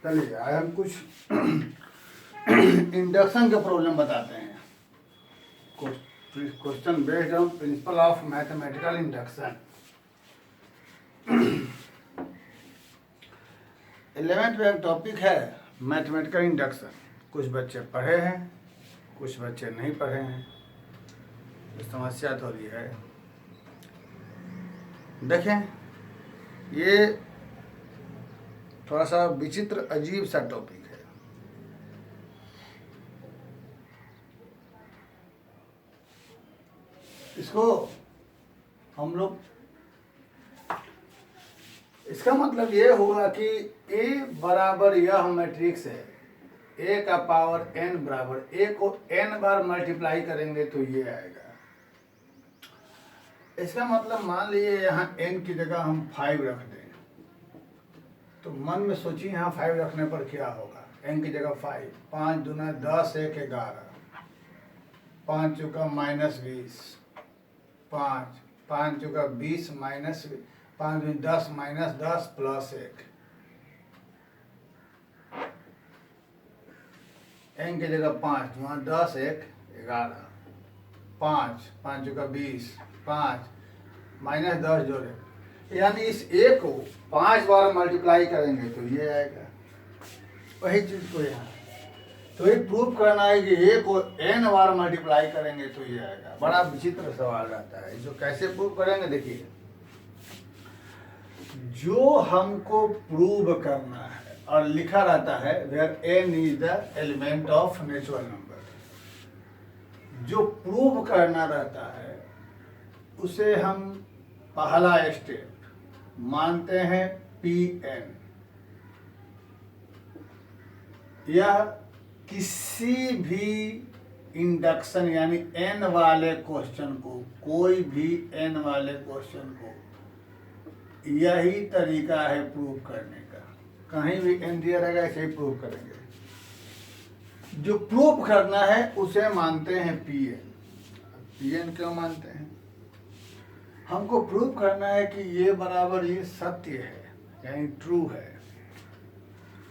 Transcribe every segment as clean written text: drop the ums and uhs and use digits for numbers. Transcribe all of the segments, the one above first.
चलिए आज हम कुछ इंडक्शन के प्रॉब्लम बताते हैं। Question based on principle of mathematical induction. 11th में एक टॉपिक है मैथमेटिकल इंडक्शन। कुछ बच्चे पढ़े हैं, कुछ बच्चे नहीं पढ़े हैं, तो समस्या थोड़ी है। देखें, ये थोड़ा सा विचित्र अजीब सा टॉपिक है। इसको हम लोग, इसका मतलब ये होगा कि A बराबर यह मैट्रिक्स है, A का पावर n बराबर, A को n बार मल्टीप्लाई करेंगे तो ये आएगा। इसका मतलब मान लीजिए यहाँ n की जगह हम 5 रख दें, तो मन में सोचिए यहाँ 5 रखने पर क्या होगा। n की जगह 5, 5 दूना 10, 1 11, 5 चौका -20, 5 5 चौका 20 माइनस 5 10 -10 प्लस 1, n की जगह 5, वहाँ 10 1 11, 5 5 चौका 20, 5 -10 जोड़े, यानी इस a को 5 बार मल्टीप्लाई करेंगे तो ये आएगा। वही चीज को यहाँ तो ये प्रूव करना है कि a को n बार मल्टीप्लाई करेंगे तो ये आएगा। बड़ा विचित्र सवाल आता है, जो कैसे प्रूव करेंगे। देखिए, जो हमको प्रूव करना है और लिखा रहता है where n is the element of natural number, जो प्रूव करना रहता है उसे हम पहला स्टेप मानते हैं Pn। यह किसी भी इंडक्शन यानी n वाले क्वेश्चन को, कोई भी n वाले क्वेश्चन को यही तरीका है प्रूव करने का। कहीं भी n दिया रहेगा ऐसे ही प्रूव करेंगे। जो प्रूव करना है उसे मानते हैं Pn। Pn क्यों मानते हैं? हमको प्रूव करना है कि ये बराबर ये सत्य है, यानी ट्रू है।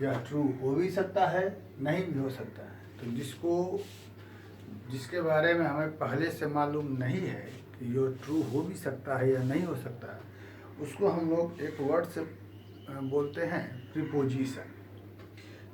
यह ट्रू हो भी सकता है, नहीं भी हो सकता है। तो जिसके बारे में हमें पहले से मालूम नहीं है कि ये ट्रू हो भी सकता है या नहीं हो सकता है, उसको हम लोग एक वर्ड से बोलते हैं प्रीपोजिशन।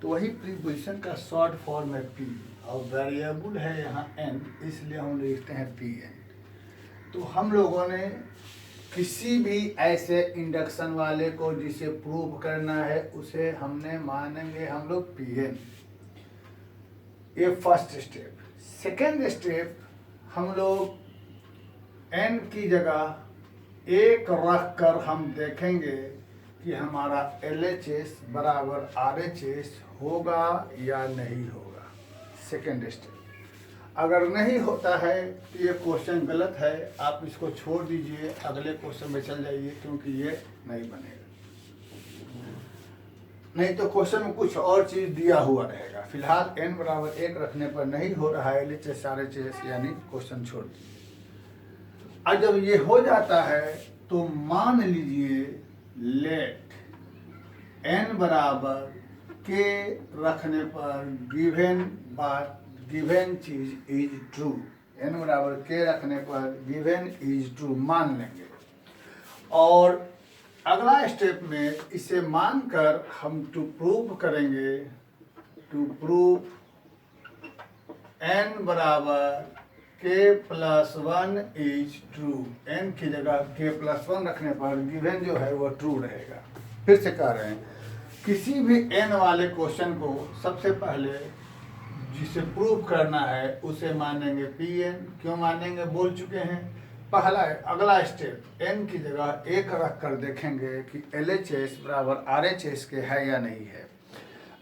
तो वही प्रीपोजिशन का शॉर्ट फॉर्म है P, और वेरिएबल है यहाँ n, इसलिए हम लिखते हैं Pn। तो हम लोगों ने किसी भी ऐसे इंडक्शन वाले को जिसे प्रूव करना है उसे हमने मानेंगे हम लोग Pn। ये फर्स्ट स्टेप। सेकेंड स्टेप, हम लोग n की जगह 1 रख कर हम देखेंगे कि हमारा LHS बराबर RHS होगा या नहीं होगा। Second step. अगर नहीं होता है तो ये क्वेश्चन गलत है, आप इसको छोड़ दीजिए, अगले क्वेश्चन में चल जाइए, क्योंकि ये नहीं बनेगा। नहीं तो क्वेश्चन में कुछ और चीज दिया हुआ रहेगा। फिलहाल n बराबर 1 रखने पर नहीं हो रहा है LHS RHS, यानी क्वेश्चन छोड़ दीजिए। और जब ये हो जाता है तो मान लीजिए लेट n बराबर k रखने पर गिवन चीज इज ट्रू, n बराबर k रखने पर गिवन इज ट्रू मान लेंगे। और अगला स्टेप में इसे मानकर हम टू प्रूव करेंगे, टू प्रूव n बराबर k+1 इज ट्रू। n की जगह k+1 रखने पर गिवन जो है वो ट्रू रहेगा। फिर से कह रहे हैं, किसी भी n वाले क्वेश्चन को सबसे पहले जिसे प्रूव करना है उसे मानेंगे Pn। क्यों मानेंगे बोल चुके हैं। पहला अगला स्टेप, n की जगह 1 रख कर देखेंगे कि LHS बराबर RHS के है या नहीं है।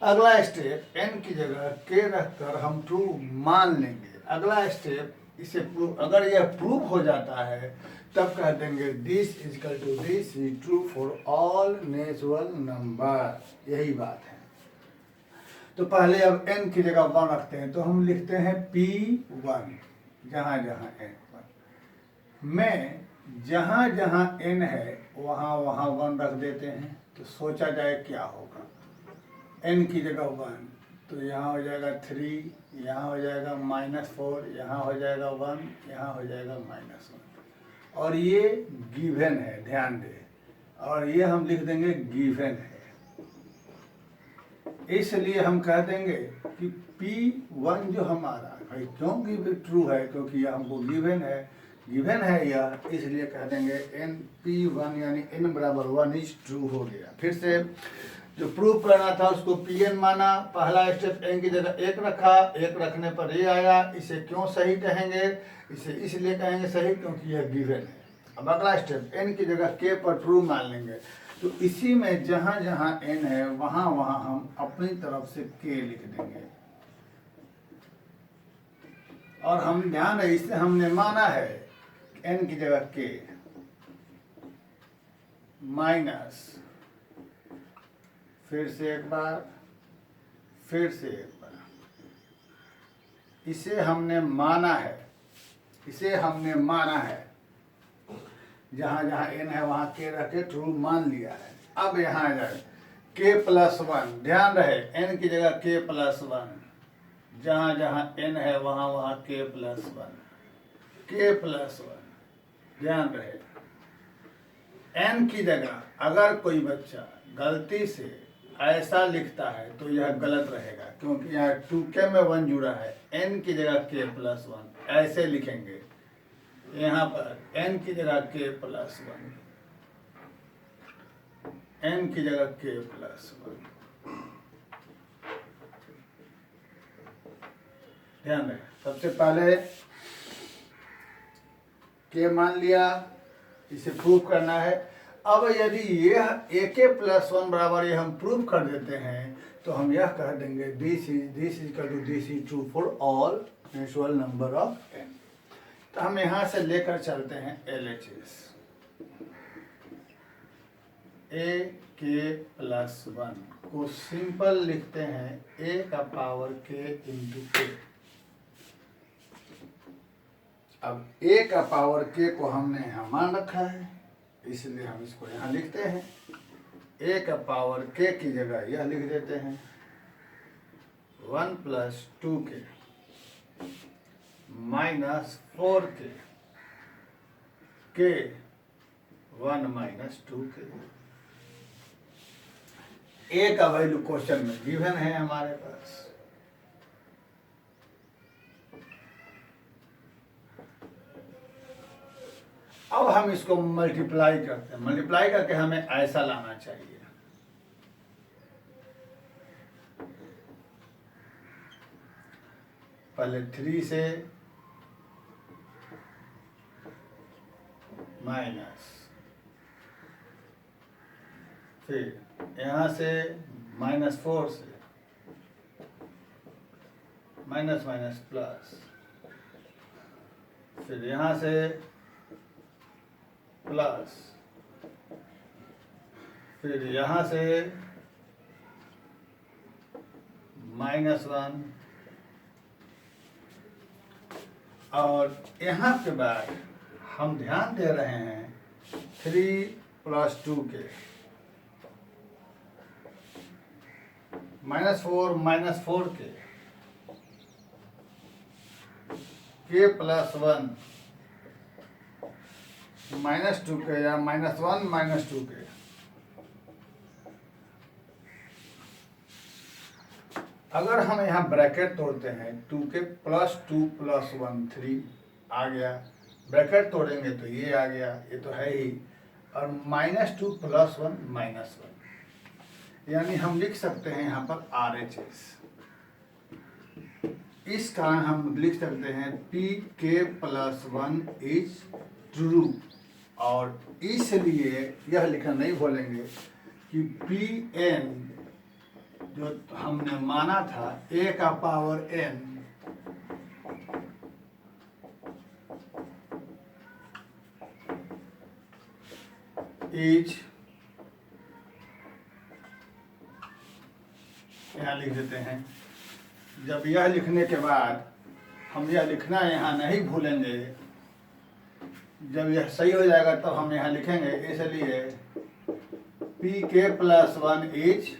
अगला स्टेप, n की जगह k रख कर हम ट्रू मान लेंगे। अगला स्टेप, इसे प्रूव, अगर यह प्रूव हो जाता है तब कह देंगे this is equal to this is true for all natural number. यही बात है। तो पहले अब n की जगह 1 रखते हैं, तो हम लिखते हैं P1 जहाँ जहाँ n में, जहाँ जहाँ n है वहाँ वहाँ 1 रख देते हैं। तो सोचा जाए क्या होगा। n की जगह 1, तो यहाँ हो जाएगा 3, यहाँ हो जाएगा -4, यहाँ हो जाएगा 1, यहाँ हो जाएगा -1। और ये गिवन है, ध्यान दें, और ये हम लिख देंगे गिवन है। इसलिए हम कह देंगे कि P1 जो हमारा भाई क्यों गिवन ट्रू है, क्योंकि यह हमको गिवन है यह, इसलिए कह देंगे P1 यानी n बराबर 1 इज ट्रू हो गया। फिर से जो प्रूव करना था उसको Pn माना, पहला स्टेप n की जगह 1 रखा, 1 रखने पर ये आया। इसे क्यों सही कहेंगे, इसे इसलिए कहेंगे सही क्योंकि यह गिवन है। अब अगला स्टेप n की जगह k पर ट्रू मान लेंगे, तो इसी में जहाँ जहाँ n है वहाँ वहाँ हम अपनी तरफ से k लिख देंगे। और हम ध्यान है, इससे हमने माना है n की जगह k माइनस, फिर से एक बार, फिर से एक बार, इसे हमने माना है, इसे हमने माना है। जहाँ जहाँ n है वहाँ k रख के ट्रू मान लिया है। अब यहाँ आ जाए k+1, ध्यान रहे n की जगह k+1, जहाँ जहाँ n है वहाँ वहाँ k+1, ध्यान रहे। n की जगह अगर कोई बच्चा गलती से ऐसा लिखता है तो यह गलत रहेगा, क्योंकि यहाँ 2k में 1 जुड़ा है। n की जगह k+1 ऐसे लिखेंगे, यहाँ पर n की जगह k+1, n की जगह k+1, ध्यान रहे। सबसे पहले k मान लिया, इसे प्रूव करना है। अब यदि यह ak+1 बराबर ये हम प्रूव कर देते हैं तो हम यह कह देंगे this is true for all natural number of n। तो हम यहाँ से लेकर चलते हैं LHS, ak+1 को सिंपल लिखते हैं a का पावर k इंटू k। अब a का पावर k को हमने यहाँ मान रखा है, इसलिए हम इसको यहाँ लिखते हैं। a का पावर k की जगह यह लिख देते हैं 1 + 2k - 4k k 1 - 2k। a का वैल्यू क्वेश्चन में गिवन है हमारे पास। अब हम इसको मल्टीप्लाई करते हैं, मल्टीप्लाई करके हमें ऐसा लाना चाहिए। पहले 3 से माइनस, फिर यहाँ से -4 से माइनस माइनस प्लस, फिर यहाँ से प्लस, फिर यहाँ से -1, और यहाँ के बाद हम ध्यान दे रहे हैं 3 + 2k -4 - 4k k+1 -2k या -1 - 2k। अगर हम यहाँ ब्रैकेट तोड़ते हैं 2k + 2 + 1 3 आ गया, ब्रैकेट तोड़ेंगे तो ये आ गया, ये तो है ही, और -2 + 1 -1, यानी हम लिख सकते हैं यहाँ पर RHS। इस कारण हम लिख सकते हैं pk+1 इज ट्रू, और इसलिए यह लिखना नहीं भूलेंगे कि Pn जो हमने माना था a का पावर n इज, यहाँ लिख देते हैं। जब यह लिखने के बाद हम यह लिखना यहाँ नहीं भूलेंगे, जब यह सही हो जाएगा तब हम यहाँ लिखेंगे, इसलिए pk+1 इज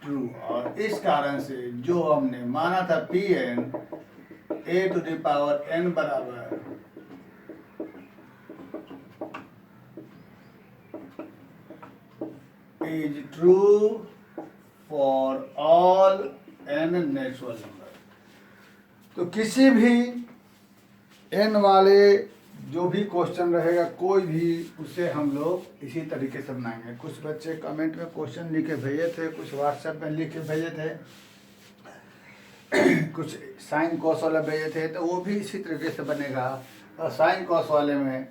ट्रू। और इस कारण से जो हमने माना था Pn a⁴n बराबर is true for all n natural number. तो किसी भी n वाले जो भी क्वेश्चन रहेगा कोई भी, उसे हम लोग इसी तरीके से बनाएंगे। कुछ बच्चे कमेंट में क्वेश्चन लिख के भेजे थे, कुछ व्हाट्सएप में लिख के भेजे थे, कुछ साइन कॉस वाला भेजे थे, तो वो भी इसी तरीके से बनेगा। और साइन कॉस वाले में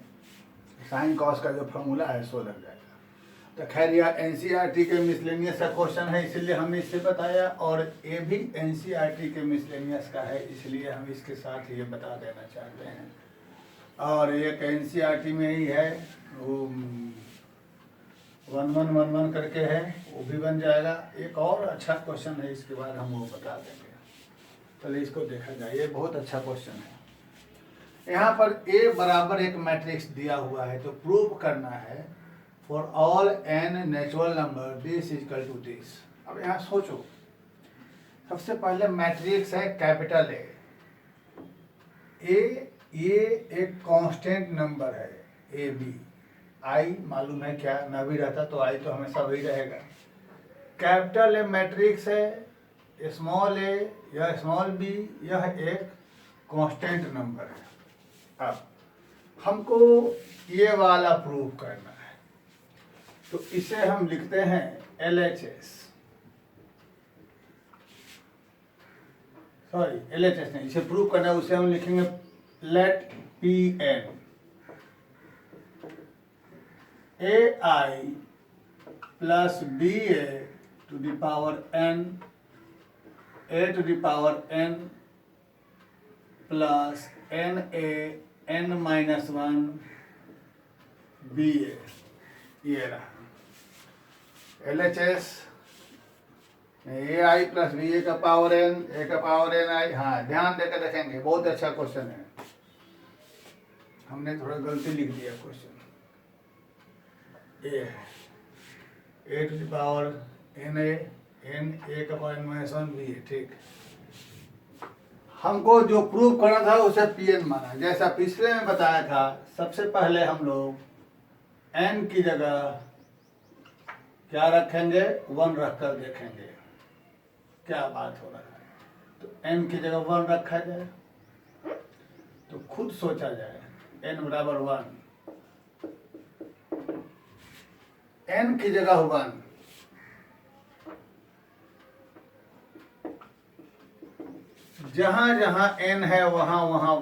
साइन कॉस का जो फॉर्मूला है सो लग जाएगा। तो खैर यह NCERT के मिसलेनियस का क्वेश्चन है, इसलिए हमने इससे बताया, और ये भी NCERT के मिसलेनियस का है, इसलिए हम इसके साथ ये बता देना चाहते हैं। और एक NCERT में ही है, वो 1111 करके है, वो भी बन जाएगा। एक और अच्छा क्वेश्चन है, इसके बाद हम वो बता देंगे। चलिए इसको देखा जाए, ये बहुत अच्छा क्वेश्चन है। यहाँ पर A बराबर एक मैट्रिक्स दिया हुआ है, तो प्रूव करना है for all n natural number this equal to this. अब यहाँ सोचो, सबसे पहले मैट्रिक्स है कैपिटल ए, ये एक कांस्टेंट नंबर है ए बी। आई मालूम है क्या, ना भी रहता तो आई तो हमेशा वही रहेगा। कैपिटल ए मैट्रिक्स है, स्मॉल ए या स्मॉल बी, यह एक कांस्टेंट नंबर है। अब हमको ये वाला प्रूव करना है, तो इसे हम लिखते हैं LHS, सॉरी LHS नहीं, इसे प्रूव करना है, उसे हम लिखेंगे let Pn AI plus BA to the power n, a to the power n plus NA n minus 1 BA। ये रहा LHS AI प्लस BA का पावर n, a का पावर n आई। हाँ, ध्यान देकर देखेंगे, बहुत अच्छा क्वेश्चन है। हमने थोड़ा गलती लिख दिया क्वेश्चन। ए है a to the power NA n, a का पावर n माइनस 1 BA। ठीक, हमको जो प्रूव करना था उसे Pn माना। जैसा पिछले में बताया था, सबसे पहले हम लोग n की जगह क्या रखेंगे, 1 रखकर देखेंगे क्या बात हो रहा है। तो n की जगह 1 रखा जाए, तो खुद सोचा जाए n बराबर 1, n की जगह 1, जहां जहां n है वहां वहां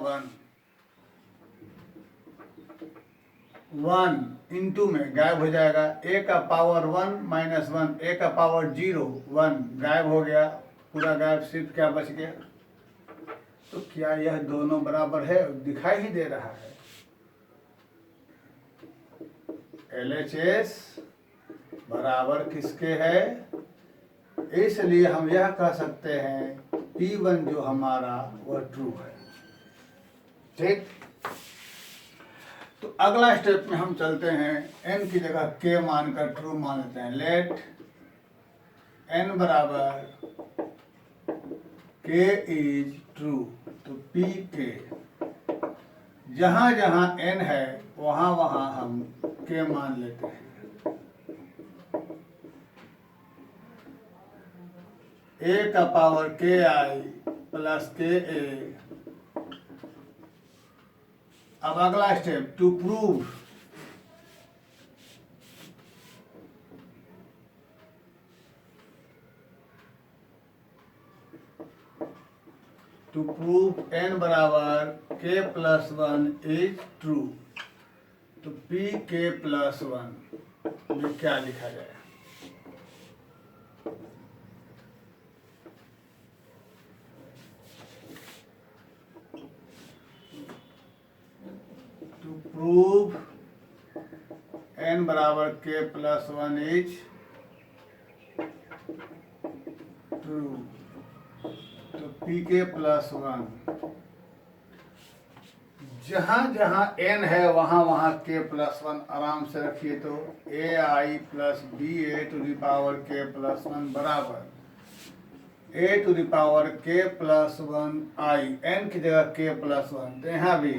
1 इंटू में गायब हो जाएगा। a का पावर 1 माइनस 1, a का पावर 0 1 गायब हो गया, पूरा गायब, सिर्फ क्या बच गया। तो क्या यह दोनों बराबर है, दिखाई ही दे रहा है। LHS बराबर किसके है, इसलिए हम यह कह सकते हैं P1 जो हमारा वह ट्रू है। ठीक, तो अगला स्टेप में हम चलते हैं, n की जगह k मानकर ट्रू मान लेते हैं। लेट n बराबर k इज ट्रू, तो Pk, जहां जहां n है वहां वहां हम k मान लेते हैं। a का पावर ki प्लस ka। अब अगला स्टेप, टू प्रूव n बराबर k प्लस 1 इज ट्रू, तो Pk प्लस 1 में क्या लिखा जाए। प्रूव n बराबर k प्लस 1 इज ट्रू, तो Pk प्लस 1, जहां जहां n है वहां वहां k प्लस 1 आराम से रखिए। तो ai plus BA to the power k plus 1 बराबर a to the power k plus 1 आई, एन की जगह के प्लस 1, तो यहाँ भी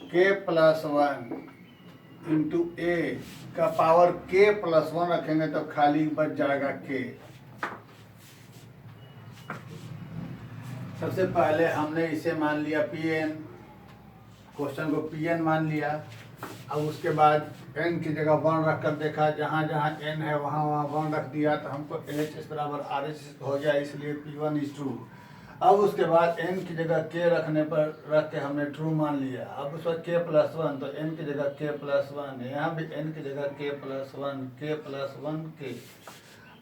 के प्लस 1 इंटू ए का पावर के प्लस 1 रखेंगे तो खाली बच जाएगा के। सबसे पहले हमने इसे मान लिया Pn, क्वेश्चन को Pn मान लिया। अब उसके बाद n की जगह 1 रख कर देखा, जहाँ जहाँ n है वहाँ वहाँ 1 रख दिया, तो हमको LHS बराबर RHS हो गया, इसलिए P1 इज ट्रू। अब उसके बाद n की जगह k रखने पर रख के हमने ट्रू मान लिया। अब उस वक्त k प्लस 1, तो n की जगह k प्लस 1, यहाँ भी n की जगह k plus 1, k plus 1 k।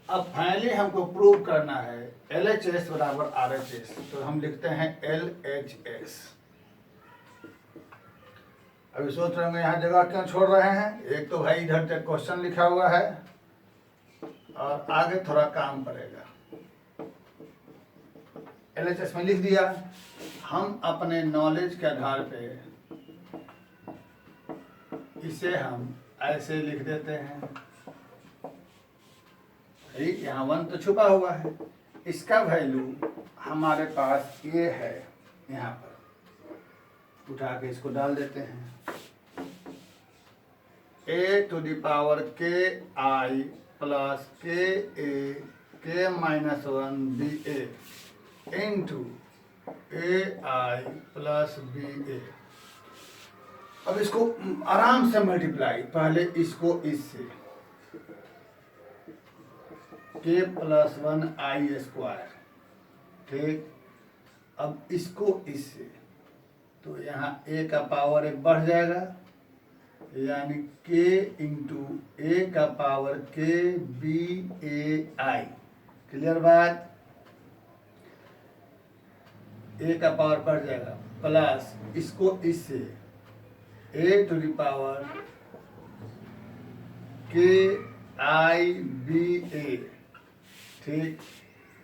अब फाइनली हमको प्रूव करना है LHS बराबर RHS, तो हम लिखते हैं LHS। अभी सोच रहे होंगे यहाँ जगह क्यों छोड़ रहे हैं, एक तो भाई इधर तक क्वेश्चन लिखा हुआ है और आगे थोड़ा काम पड़ेगा। LHS में लिख दिया। हम अपने नॉलेज के आधार पे इसे हम ऐसे लिख देते हैं, यहाँ 1 तो छुपा हुआ है, इसका वैल्यू हमारे पास ये है, यहाँ पर उठा के इसको डाल देते हैं। ए टू द पावर के आई प्लस के ए के माइनस 1 बी ए इंटू ए आई प्लस बी ए। अब इसको आराम से मल्टीप्लाई, पहले इसको इससे के प्लस 1 आई स्क्वायर, ठीक। अब इसको इससे, तो यहाँ a का पावर 1 बढ़ जाएगा, यानी k इंटू ए का power k B A I. Clear बात, a का पावर बढ़ जाएगा, प्लस इसको इससे a to the power k I B A, ठीक।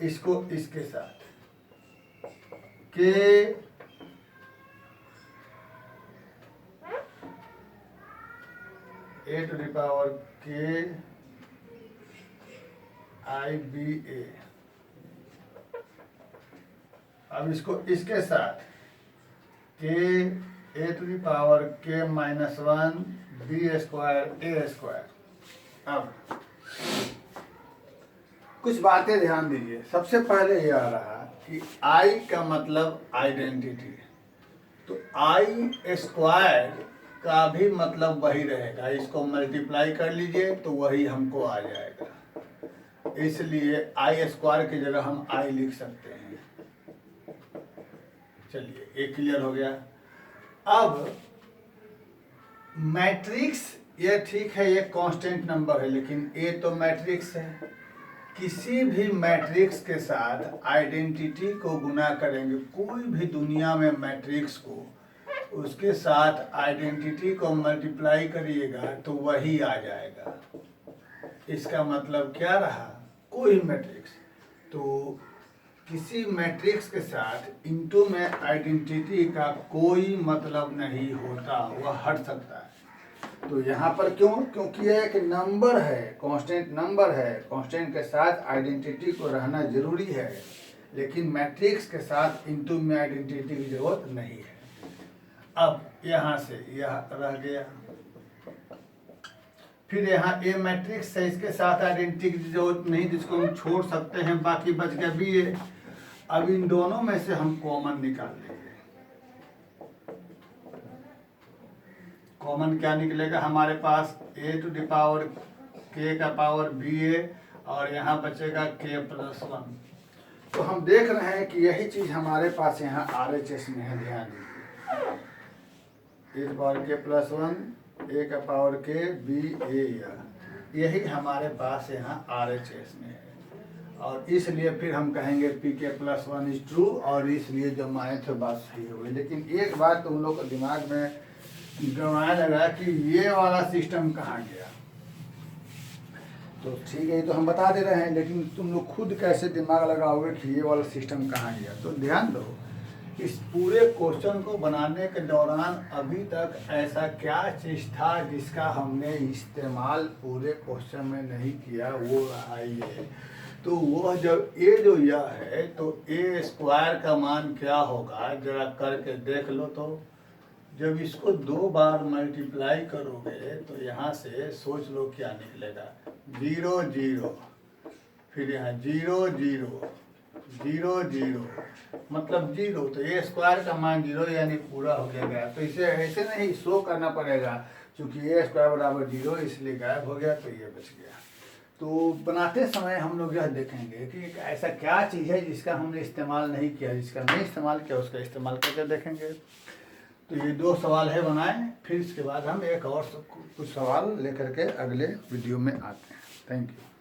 इसको इसके साथ के ए टू द पावर के आई बी ए। अब इसको इसके साथ के ए टू द पावर के माइनस 1 बी स्क्वायर ए स्क्वायर। अब कुछ बातें ध्यान दीजिए। सबसे पहले ये आ रहा कि I का मतलब आइडेंटिटी, तो I स्क्वायर का भी मतलब वही रहेगा, इसको मल्टीप्लाई कर लीजिए तो वही हमको आ जाएगा, इसलिए I स्क्वायर की जगह हम I लिख सकते हैं। चलिए ये क्लियर हो गया। अब मैट्रिक्स, ये ठीक है, ये कांस्टेंट नंबर है, लेकिन ये तो मैट्रिक्स है। किसी भी मैट्रिक्स के साथ आइडेंटिटी को गुना करेंगे, कोई भी दुनिया में मैट्रिक्स को उसके साथ आइडेंटिटी को मल्टीप्लाई करिएगा तो वही आ जाएगा। इसका मतलब क्या रहा, कोई मैट्रिक्स, तो किसी मैट्रिक्स के साथ इनटू में आइडेंटिटी का कोई मतलब नहीं होता, वह हट सकता है। तो यहाँ पर क्यों, क्योंकि यह एक नंबर है, कांस्टेंट नंबर है, कांस्टेंट के साथ आइडेंटिटी को रहना जरूरी है, लेकिन मैट्रिक्स के साथ इनटू में आइडेंटिटी की जरूरत नहीं है। अब यहाँ से यह रह गया, फिर यहाँ ए मैट्रिक्स है, इसके साथ आइडेंटिटी की जरूरत नहीं, जिसको हम छोड़ सकते हैं, बाकी बच गया बी ए। अब इन दोनों में से हम कॉमन निकाल लेंगे। कॉमन क्या निकलेगा हमारे पास, ए टू द पावर के का पावर बी ए, और यहाँ बचेगा के प्लस 1। तो हम देख रहे हैं कि यही चीज़ हमारे पास यहाँ RHS में है, ध्यान दीजिए। ए टू पावर के प्लस 1, ए का पावर के बी ए, यही हमारे पास यहाँ RHS में है, और इसलिए फिर हम कहेंगे पी के प्लस 1 इज ट्रू, और इसलिए जो माने थे बात सही हो गई। लेकिन एक बात तुम लोग को दिमाग में गंवाया लगा कि ये वाला सिस्टम कहाँ गया, तो ठीक है, ये तो हम बता दे रहे हैं, लेकिन तुम लोग खुद कैसे दिमाग लगाओगे कि ये वाला सिस्टम कहाँ गया। तो ध्यान दो, इस पूरे क्वेश्चन को बनाने के दौरान अभी तक ऐसा क्या चीज़ था जिसका हमने इस्तेमाल पूरे क्वेश्चन में नहीं किया, वो रहा ये तो वह जब ए जो यह है तो ए स्क्वायर का मान क्या होगा जरा करके देख लो। तो जब इसको 2 बार मल्टीप्लाई करोगे तो यहाँ से सोच लो क्या निकलेगा। 0 0, फिर यहाँ 0 0 0 0, मतलब 0। तो ए स्क्वायर का मान 0 यानी पूरा हो गया। तो इसे ऐसे नहीं शो करना पड़ेगा, क्योंकि ए स्क्वायर बराबर 0 इसलिए गायब हो गया, तो ये बच गया। तो बनाते समय हम लोग यह देखेंगे कि ऐसा क्या चीज़ है जिसका हमने इस्तेमाल नहीं किया, जिसका नहीं इस्तेमाल किया उसका इस्तेमाल करके देखेंगे। तो ये 2 सवाल है बनाए, फिर इसके बाद हम एक और कुछ सवाल लेकर के अगले वीडियो में आते हैं। Thank you.